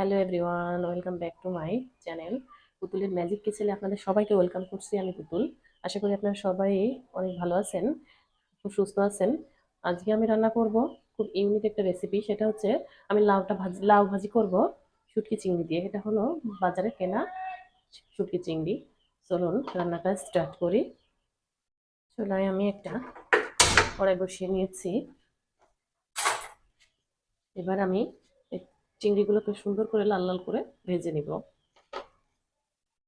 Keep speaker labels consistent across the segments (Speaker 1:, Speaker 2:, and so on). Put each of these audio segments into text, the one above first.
Speaker 1: Hello everyone, welcome back to my channel পুতুলের magic কিচেনে আপনাদের সবাইকে ওয়েলকাম করছি। আমি পুতুল। আশা করি আপনারা সবাই অনেক ভালো আছেন, খুব সুস্থ আছেন। আজকে আমি রান্না করব খুব ইউনিক একটা রেসিপি। সেটা হচ্ছে আমি লাউ ভাজি করব শুটকি চিংড়ি দিয়ে। এটা হলো বাজারে কেনা শুটকি চিংড়ি। চলুন রান্নাটা স্টার্ট করি। চুলায় আমি একটা কড়াই বসিয়ে নিয়েছি। এবার আমি এই চিংড়িগুলোকে সুন্দর করে লাল লাল করে ভেজে নিব।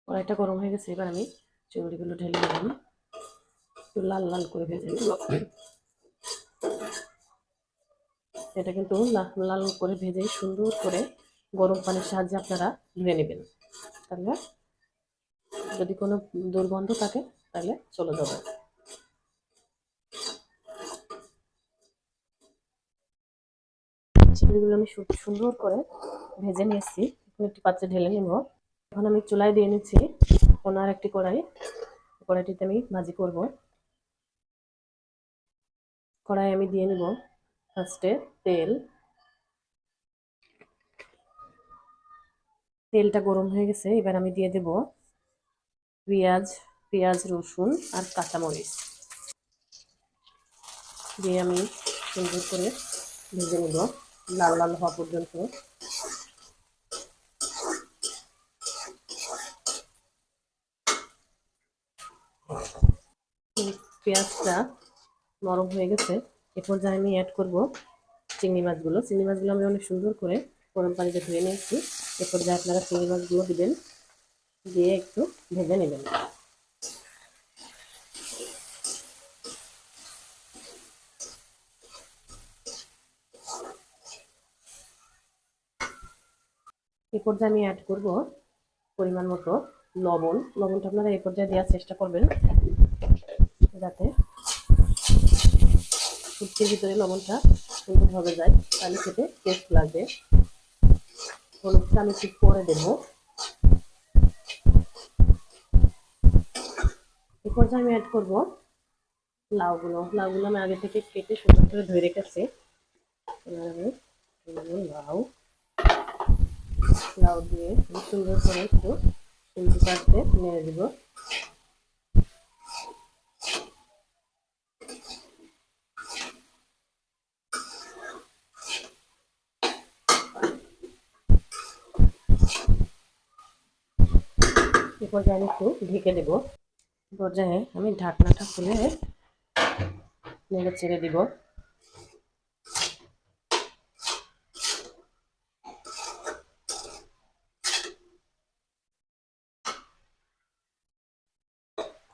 Speaker 1: কড়াইটা গরম হয়ে গেছে, এবার আমি চিংড়িগুলো ঢেলে দিলাম, একটু লাল লাল করে ভেজে নিব। এটা কিন্তু লাল করে ভেজে সুন্দর করে গরম পানির সাহায্যে আপনারা ধুয়ে নেবেন। তাহলে যদি কোনো দুর্গন্ধ থাকে তাহলে চলে যাবে। চিংড়িগুলো আমি সুন্দর করে ভেজে নিয়েছি। এখন একটি পাত্রে ঢেলে নেব। এখন আমি চুলায় দিয়ে নিচ্ছি ওনার একটি কড়াই। কড়াইটিতে আমি ভাজি করব। কড়াই আমি দিয়ে নিব ফার্স্টে তেল। তেলটা গরম হয়ে গেছে, এবার আমি দিয়ে দেব পেঁয়াজ, রসুন আর কাঁচামরিচ দিয়ে আমি সুন্দর করে ভেজে নেব লাল লাল হওয়া পর্যন্ত। পেঁয়াজটা নরম হয়ে গেছে, এ পর্যায়ে আমি অ্যাড করব চিংড়ি মাছগুলো। চিংড়ি মাছগুলো আমি অনেক সুন্দর করে গরম পানিতে ধুয়ে নিয়েছি। এ পর্যায়ে আপনারা চিংড়ি মাছগুলো দিবেন, দিয়ে একটু ভেজে নেবেন। এ পর্যায়ে আমি অ্যাড করব পরিমাণ মতো লবণ। লবণটা আপনারা এই পর্যায়ে দেওয়ার চেষ্টা করবেন যাতে শুটকির ভিতরে লবণটা সুন্দরভাবে যায়, তাহলে খেতে টেস্ট লাগবে। হলুদটা আমি ঠিক করে দেব। এ পর্যায়ে আমি অ্যাড করব লাউগুলো আমি আগে থেকে কেটে সুন্দর করে ধুয়ে রেখেছি। আমি লাউ লাউ দিয়ে সুন্দর করে একটু সুন্দর পাশে নেড়ে দেব। এ পর্যায়ে আমি একটু ঢেকে দেব। পর্যায়ে আমি ঢাকনাটা খুলে নেড়ে চেড়ে দিব।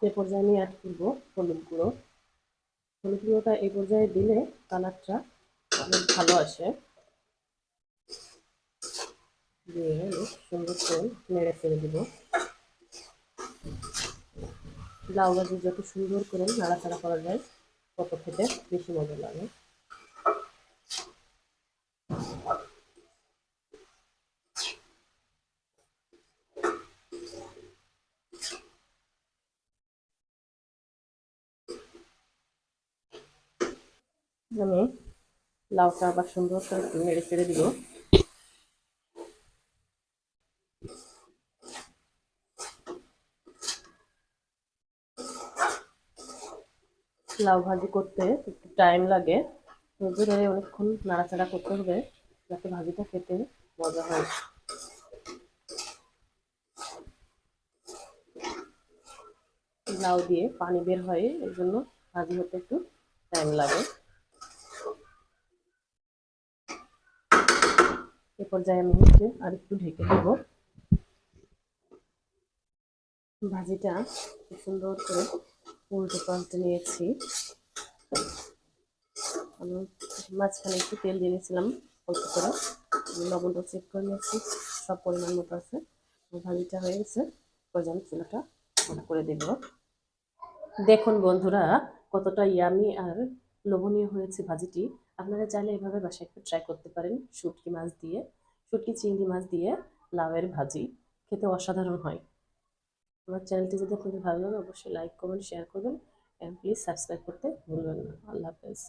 Speaker 1: এ পর্যায়ে আমি অ্যাড করব হলুদ গুঁড়ো। হলুদ গুঁড়োটা এই পর্যায়ে দিলে কালারটা অনেক ভালো আসে। দিয়ে সুন্দর করে নেড়ে চেড়ে দিব। লাউ ভাজি যত সুন্দর করে নাড়াচাড়া করা যায় তত খেতে বেশি মজা লাগে। আমি লাউটা আবার সুন্দর করে একটু নেড়ে চেড়ে দিব। লাউ ভাজি করতে একটু টাইম লাগে, ধৈর্য ধরে অনেকক্ষণ নাড়াচাড়া করতে হবে যাতে ভাজিটা খেতে মজা হয়। লাউ দিয়ে পানি বের হয়, এর জন্য ভাজি হতে একটু টাইম লাগে। এ পর্যায়ে আমি আর একটু ঢেকে দেব। ভাজিটা সুন্দর করে উল্টে পাল্টে নিয়েছি। আমি মাঝখানে একটু তেল দিয়ে নিয়েছিলাম অল্প করে। লবণটা চেক করে নিয়েছি, সব পরিমাণ মতো আছে। ভাজিটা হয়ে গেছে, পর্যায়ে চুলাটা অন করে দেব। দেখুন বন্ধুরা, কতটা ইয়ামি আর লোভনীয় হয়েছে ভাজিটি। আপনারা চাইলে এভাবে বাসায় একটু ট্রাই করতে পারেন। শুটকি চিংড়ি মাছ দিয়ে লাউয়ের ভাজি খেতে অসাধারণ হয়। আমার চ্যানেলটি যদি আপনাদের ভালো লাগে অবশ্যই লাইক কমেন্ট শেয়ার করবেন, এবং প্লিজ সাবস্ক্রাইব করতে ভুলবেন না। আল্লাহ হাফেজ।